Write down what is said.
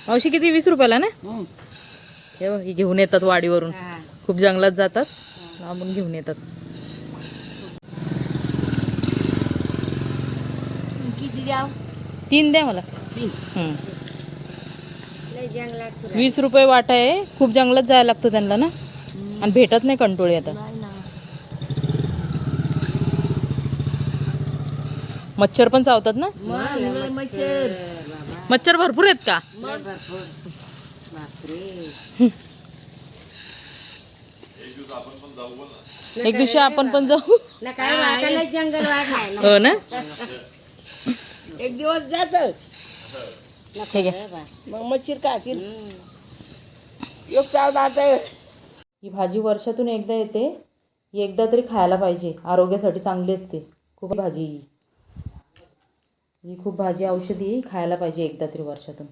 मावशी किती 20 रुपयाला ना? हे बघ, घेऊन येतात वाडीवरून. खूप जंगलात जातात, लांबून घेऊन येतात. किती द्याव? 3 द्या मला. 20 रुपये वाटा आहे. खूप जंगलात जायला लागतो त्यांना ना, आणि भेटत नाही कंटोळी आता. मच्छर पण चावतात ना? मच्छर भरपूर आहेत का? एक दिवशी आपण पण जाऊ. जंगल वाढलाय. हो ना? एक दिवस जात ठीक आहे. मग मच्छर खातील. ही भाजी वर्षातून एकदा येते. ही एकदा तरी खायला पाहिजे, आरोग्यासाठी चांगली असते खूप भाजी. ही खूप भाजी औषधी, खायला पाहिजे एकदा तरी वर्षातून.